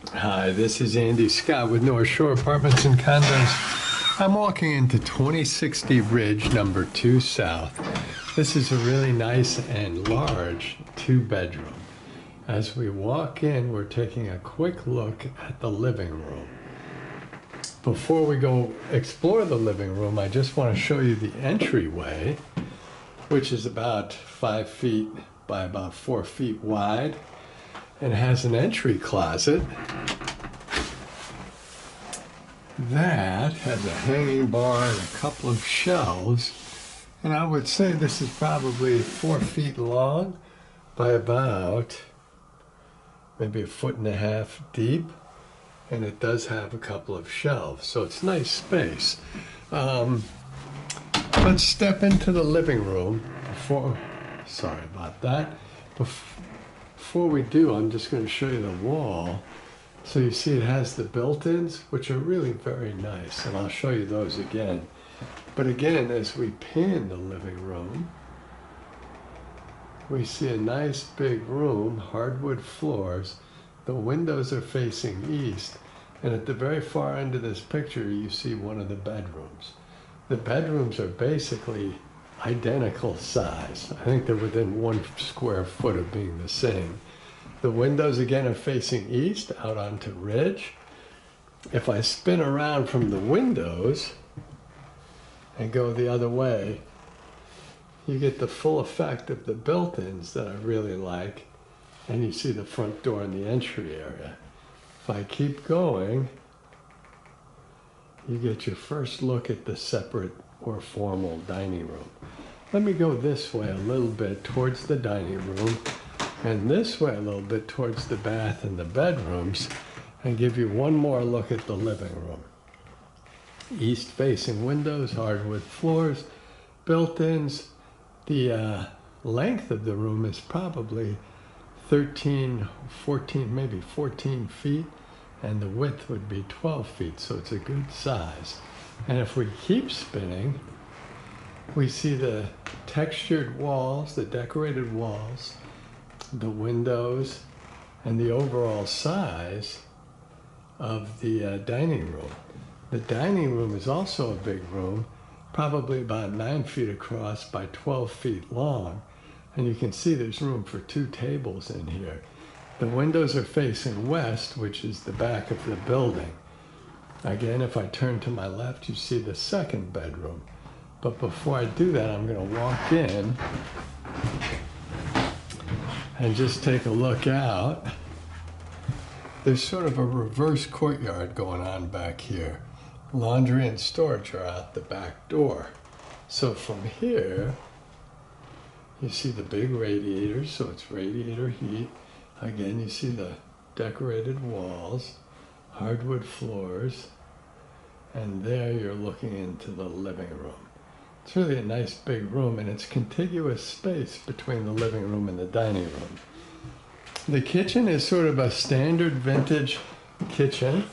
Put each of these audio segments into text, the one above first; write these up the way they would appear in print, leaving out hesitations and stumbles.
Hi, this is Andy Scott with North Shore Apartments and Condos. I'm walking into 2060 Ridge, number 2 South. This is a really nice and large 2-bedroom. As we walk in, we're taking a quick look at the living room. Before we go explore the living room, I just want to show you the entryway, which is about 5 feet by about 4 feet wide. It has an entry closet that has a hanging bar and a couple of shelves. And I would say this is probably 4 feet long by about maybe 1.5 feet deep. And it does have a couple of shelves, so it's nice space. Let's step into the living room sorry about that. Before we do, I'm just going to show you the wall. So you see it has the built-ins, which are really very nice, and I'll show you those again. But again, as we pan the living room, we see a nice big room, hardwood floors. The windows are facing east, and at the very far end of this picture, you see one of the bedrooms. The bedrooms are basically identical size. I think they're within 1 square foot of being the same. The windows again are facing east out onto Ridge. If I spin around from the windows and go the other way, you get the full effect of the built-ins that I really like, and you see the front door and the entry area. If I keep going, you get your first look at the separate or formal dining room. Let me go this way a little bit towards the dining room and this way a little bit towards the bath and the bedrooms and give you one more look at the living room. East facing windows, hardwood floors, built-ins. The length of the room is probably 13, 14, maybe 14 feet, and the width would be 12 feet, so it's a good size. And if we keep spinning, we see the textured walls, the decorated walls, the windows, and the overall size of the dining room. The dining room is also a big room, probably about 9 feet across by 12 feet long. And you can see there's room for 2 tables in here. The windows are facing west, which is the back of the building. Again, if I turn to my left, you see the second bedroom. But before I do that, I'm going to walk in and just take a look out. There's sort of a reverse courtyard going on back here. Laundry and storage are out the back door. So from here, you see the big radiators, so it's radiator heat. Again, you see the decorated walls, hardwood floors, and there you're looking into the living room. It's really a nice big room, and it's contiguous space between the living room and the dining room. The kitchen is sort of a standard vintage kitchen.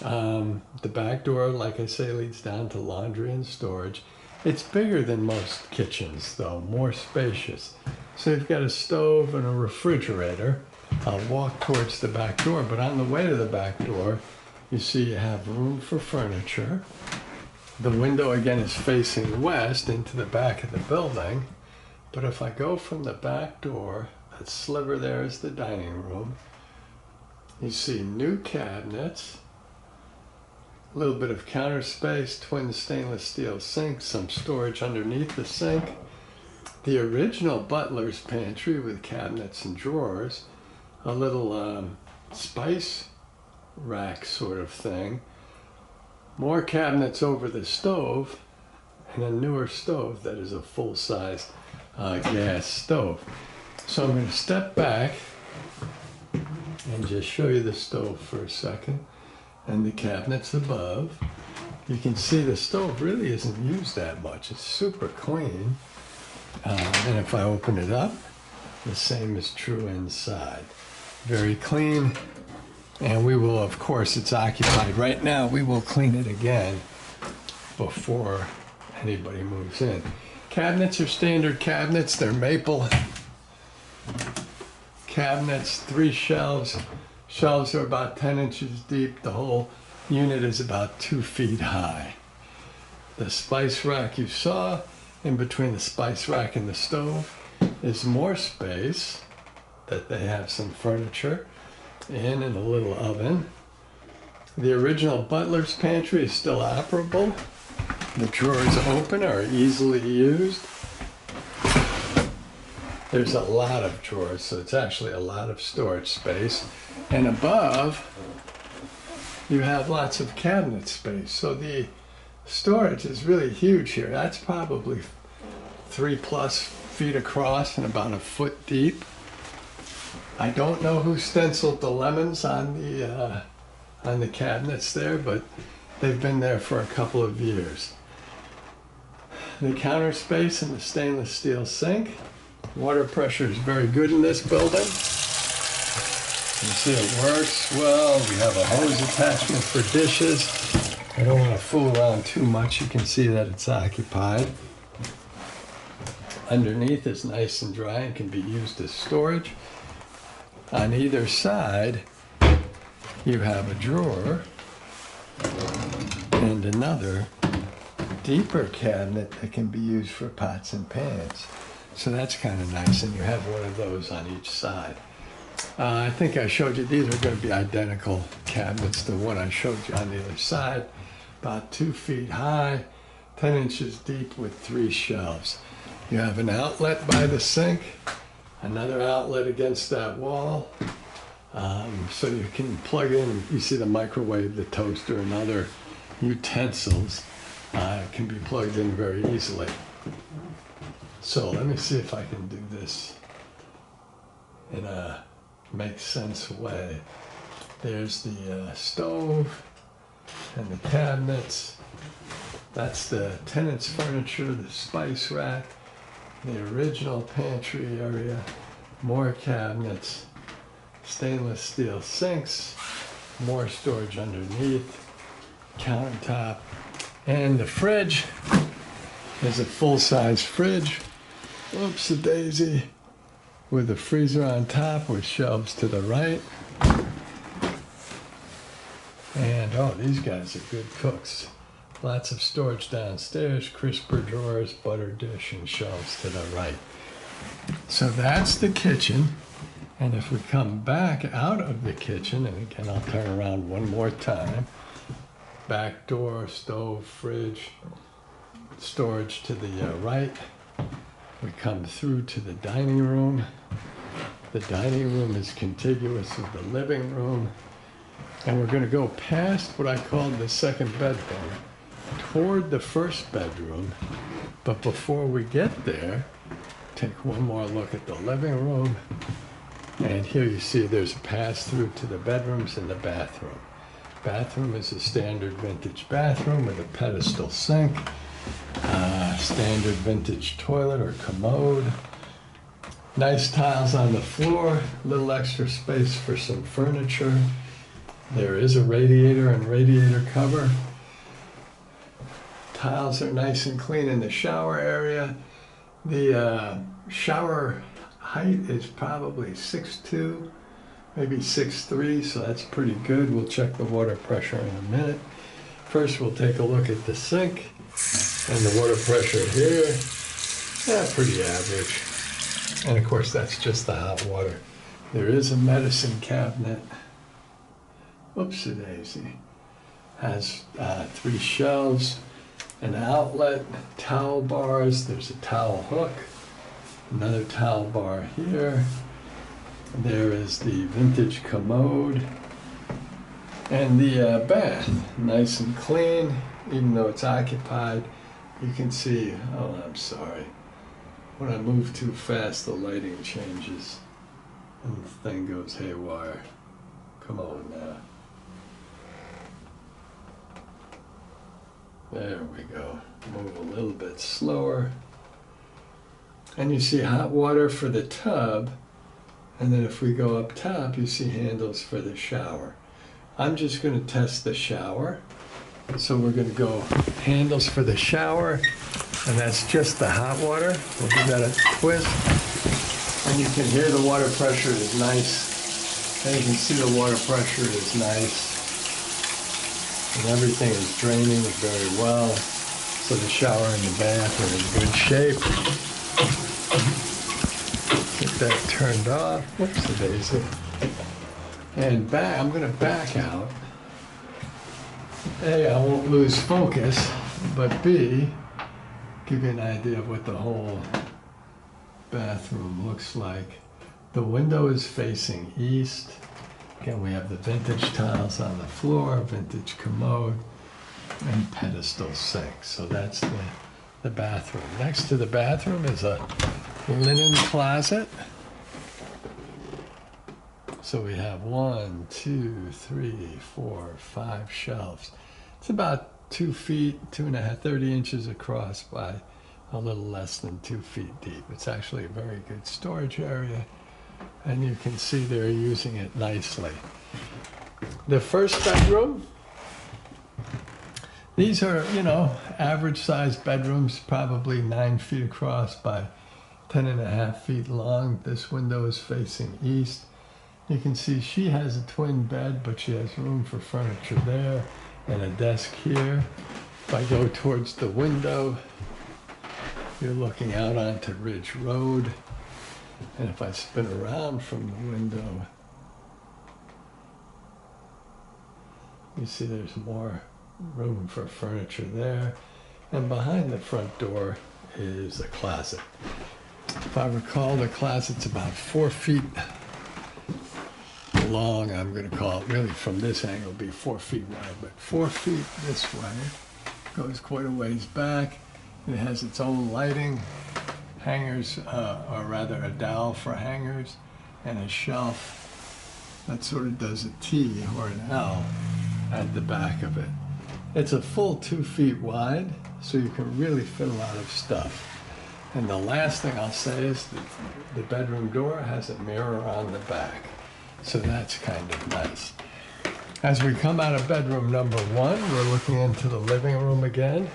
The back door, like I say, leads down to laundry and storage. It's bigger than most kitchens, though, more spacious. So you've got a stove and a refrigerator. I'll walk towards the back door, but on the way to the back door, you see you have room for furniture. The window again is facing west into the back of the building. But if I go from the back door, that sliver there is the dining room. You see new cabinets, a little bit of counter space, twin stainless steel sinks, some storage underneath the sink. The original butler's pantry with cabinets and drawers, a little spice rack sort of thing. More cabinets over the stove, and a newer stove that is a full-size gas stove. So I'm going to step back and just show you the stove for a second and the cabinets above. You can see the stove really isn't used that much. It's super clean. And if I open it up, the same is true inside. Very clean. And we will, of course, it's occupied right now. We will clean it again before anybody moves in. Cabinets are standard cabinets. They're maple cabinets, 3 shelves, Shelves are about 10 inches deep. The whole unit is about 2 feet high. The spice rack you saw, in between the spice rack and the stove, is more space that they have some furniture in and a little oven. The original butler's pantry is still operable. The drawers open are easily used. There's a lot of drawers, so it's actually a lot of storage space. And above, you have lots of cabinet space. So the storage is really huge here. That's probably 3+ feet across and about a foot deep. I don't know who stenciled the lemons on the cabinets there, but they've been there for a couple of years. The counter space and the stainless steel sink. Water pressure is very good in this building. You see it works well. We have a hose attachment for dishes. I don't want to fool around too much. You can see that it's occupied. Underneath is nice and dry and can be used as storage. On either side, you have a drawer and another deeper cabinet that can be used for pots and pans. So that's kind of nice, and you have one of those on each side. I think I showed you, these are going to be identical cabinets to what I showed you on the other side. About 2 feet high, 10 inches deep with 3 shelves. You have an outlet by the sink, another outlet against that wall. So you can plug in, you see the microwave, the toaster, and other utensils can be plugged in very easily. So let me see if I can do this in a make sense way. There's the stove and the cabinets. That's the tenant's furniture, the spice rack, the original pantry area, more cabinets, stainless steel sinks, more storage underneath, countertop, and the fridge is a full-size fridge. Oops-a-daisy, with a freezer on top with shelves to the right. And oh, these guys are good cooks. Lots of storage downstairs, crisper drawers, butter dish, and shelves to the right. So that's the kitchen. And if we come back out of the kitchen, and again, I'll turn around one more time. Back door, stove, fridge, storage to the right. We come through to the dining room. The dining room is contiguous with the living room. And we're going to go past what I called the second bedroom toward the first bedroom. But before we get there, take one more look at the living room. And here you see there's a pass-through to the bedrooms and the bathroom. Bathroom is a standard vintage bathroom with a pedestal sink, standard vintage toilet or commode. Nice tiles on the floor, little extra space for some furniture. There is a radiator and radiator cover. Tiles are nice and clean in the shower area. The shower height is probably 6'2", maybe 6'3", so that's pretty good. We'll check the water pressure in a minute. First, we'll take a look at the sink and the water pressure here. Yeah, pretty average. And of course, that's just the hot water. There is a medicine cabinet. Whoopsie-daisy. Has 3 shelves, an outlet, towel bars. There's a towel hook, another towel bar here. There is the vintage commode and the bath, nice and clean, even though it's occupied. You can see, oh, I'm sorry. When I move too fast, the lighting changes and the thing goes haywire. Come on now. There we go. Move a little bit slower. And you see hot water for the tub. And then if we go up top, you see handles for the shower. I'm just going to test the shower. So we're going to go handles for the shower. And that's just the hot water. We'll give that a twist. And you can hear the water pressure is nice And you can see the water pressure is nice. And everything is draining very well. So the shower and the bath are in good shape. Get that turned off. Whoops, the daisy. And back, I'm going to back out. A, I won't lose focus, but B, give you an idea of what the whole bathroom looks like. The window is facing east. Again, we have the vintage tiles on the floor, vintage commode, and pedestal sink. So that's the bathroom. Next to the bathroom is a linen closet. So we have 1, 2, 3, 4, 5 shelves. It's about 2 feet, 30 inches across by a little less than 2 feet deep. It's actually a very good storage area, and you can see they're using it nicely. The first bedroom, these are, average sized bedrooms, probably 9 feet across by 10.5 feet long. This window is facing east. You can see she has a twin bed, but she has room for furniture there and a desk here. If I go towards the window, you're looking out onto Ridge Road. And if I spin around from the window, you see there's more room for furniture there. And behind the front door is a closet. If I recall, the closet's about 4 feet long. I'm going to call it, really from this angle, be 4 feet wide, but 4 feet this way. Goes quite a ways back. It has its own lighting, hangers, or rather a dowel for hangers, and a shelf that sort of does a T or an L at the back of it. It's a full 2 feet wide, so you can really fit a lot of stuff. And the last thing I'll say is that the bedroom door has a mirror on the back. So that's kind of nice. As we come out of bedroom number 1, we're looking into the living room again.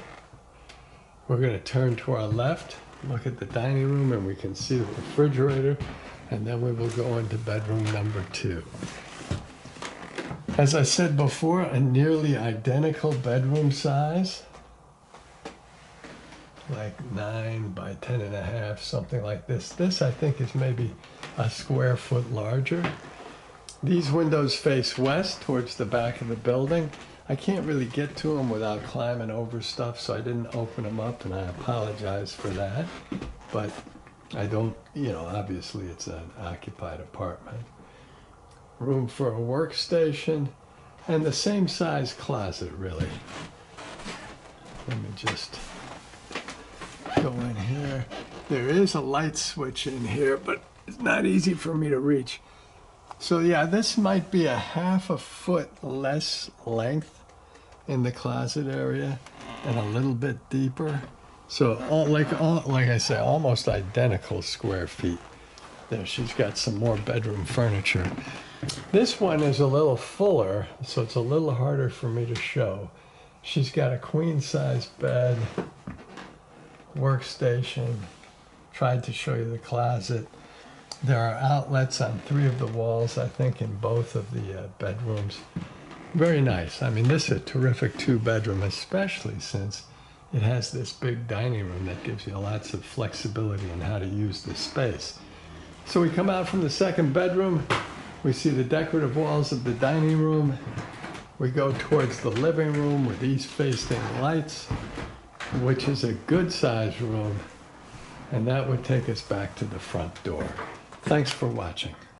We're going to turn to our left, look at the dining room, and we can see the refrigerator, and then we will go into bedroom number 2. As I said before, a nearly identical bedroom size, like 9 by 10.5, something like this. This, I think, is maybe a square foot larger. These windows face west towards the back of the building. I can't really get to them without climbing over stuff, so I didn't open them up, and I apologize for that. But I don't, obviously it's an occupied apartment. Room for a workstation, and the same size closet, really. Let me just go in here. There is a light switch in here, but it's not easy for me to reach. So yeah, this might be a 1/2 foot less length in the closet area and a little bit deeper. So like I say, almost identical square feet. There, she's got some more bedroom furniture. This one is a little fuller, so it's a little harder for me to show. She's got a queen size bed, workstation. Tried to show you the closet. There are outlets on 3 of the walls, I think, in both of the bedrooms. Very nice. I mean, this is a terrific 2-bedroom, especially since it has this big dining room that gives you lots of flexibility in how to use the space. So we come out from the 2nd bedroom. We see the decorative walls of the dining room. We go towards the living room with east-facing lights, which is a good-sized room. And that would take us back to the front door. Thanks for watching.